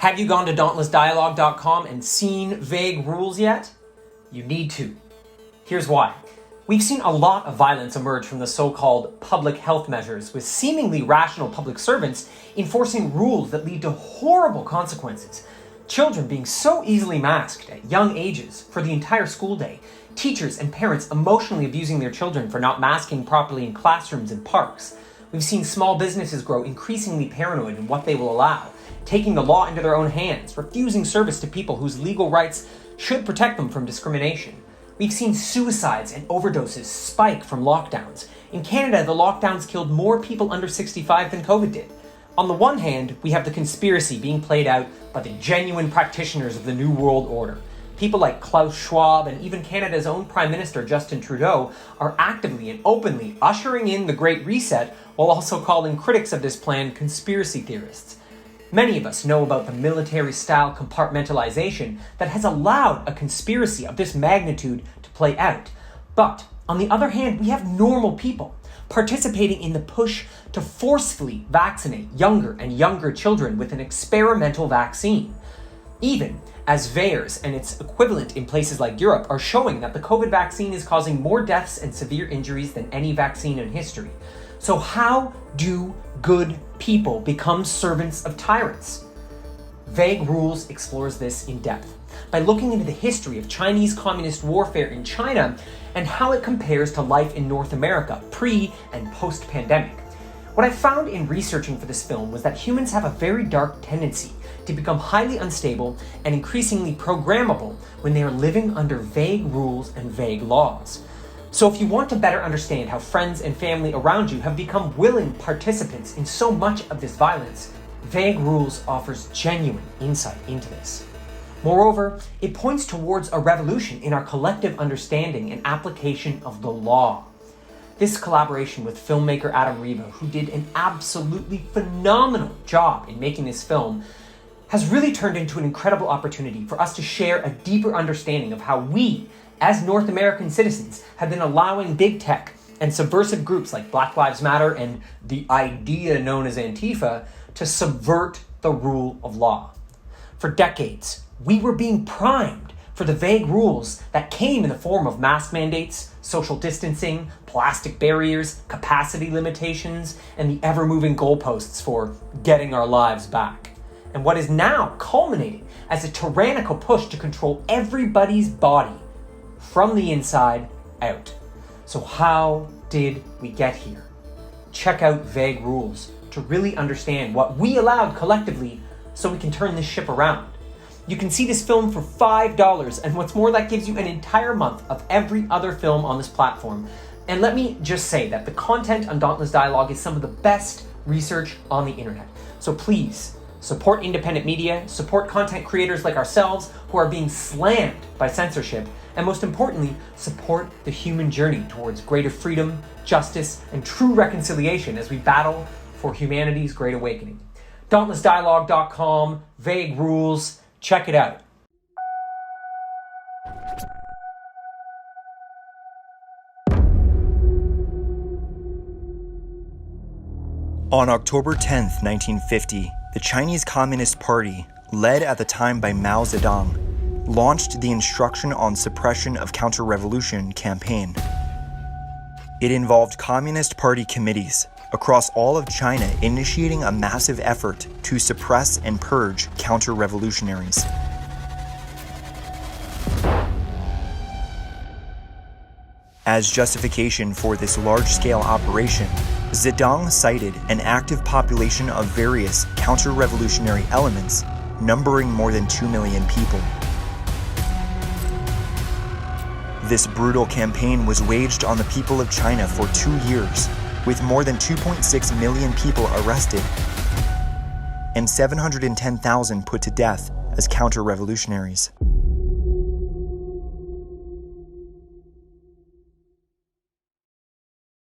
Have you gone to dauntlessdialogue.com and seen vague rules yet? You need to. Here's why. We've seen a lot of violence emerge from the so-called public health measures, with seemingly rational public servants enforcing rules that lead to horrible consequences. Children being so easily masked at young ages for the entire school day. Teachers and parents emotionally abusing their children for not masking properly in classrooms and parks. We've seen small businesses grow increasingly paranoid in what they will allow, taking the law into their own hands, refusing service to people whose legal rights should protect them from discrimination. We've seen suicides and overdoses spike from lockdowns. In Canada, the lockdowns killed more people under 65 than COVID did. On the one hand, we have the conspiracy being played out by the genuine practitioners of the New World Order. People like Klaus Schwab and even Canada's own Prime Minister Justin Trudeau are actively and openly ushering in the Great Reset while also calling critics of this plan conspiracy theorists. Many of us know about the military-style compartmentalization that has allowed a conspiracy of this magnitude to play out. But, on the other hand, we have normal people participating in the push to forcefully vaccinate younger and younger children with an experimental vaccine. Even as VAERS and its equivalent in places like Europe are showing that the COVID vaccine is causing more deaths and severe injuries than any vaccine in history. So how do good people become servants of tyrants? Vague Rules explores this in depth by looking into the history of Chinese communist warfare in China and how it compares to life in North America pre- and post-pandemic. What I found in researching for this film was that humans have a very dark tendency to become highly unstable and increasingly programmable when they are living under vague rules and vague laws. So if you want to better understand how friends and family around you have become willing participants in so much of this violence, Vague Rules offers genuine insight into this. Moreover, it points towards a revolution in our collective understanding and application of the law. This collaboration with filmmaker Adam Riva, who did an absolutely phenomenal job in making this film, has really turned into an incredible opportunity for us to share a deeper understanding of how we, as North American citizens, have been allowing big tech and subversive groups like Black Lives Matter and the idea known as Antifa to subvert the rule of law. For decades, we were being primed for the vague rules that came in the form of mask mandates, social distancing, plastic barriers, capacity limitations, and the ever-moving goalposts for getting our lives back. And what is now culminating as a tyrannical push to control everybody's body from the inside out. So how did we get here? Check out Vague Rules to really understand what we allowed collectively so we can turn this ship around. You can see this film for $5, and what's more, that gives you an entire month of every other film on this platform. And let me just say that the content on Dauntless Dialogue is some of the best research on the internet. So please, support independent media, support content creators like ourselves who are being slammed by censorship, and most importantly, support the human journey towards greater freedom, justice, and true reconciliation as we battle for humanity's great awakening. DauntlessDialogue.com, Vague Rules, check it out. On October 10th, 1950, the Chinese Communist Party, led at the time by Mao Zedong, launched the Instruction on Suppression of Counter-Revolution campaign. It involved Communist Party committees across all of China initiating a massive effort to suppress and purge counter-revolutionaries. As justification for this large-scale operation, Zedong cited an active population of various counter-revolutionary elements numbering more than 2 million people. This brutal campaign was waged on the people of China for 2 years, with more than 2.6 million people arrested and 710,000 put to death as counter-revolutionaries.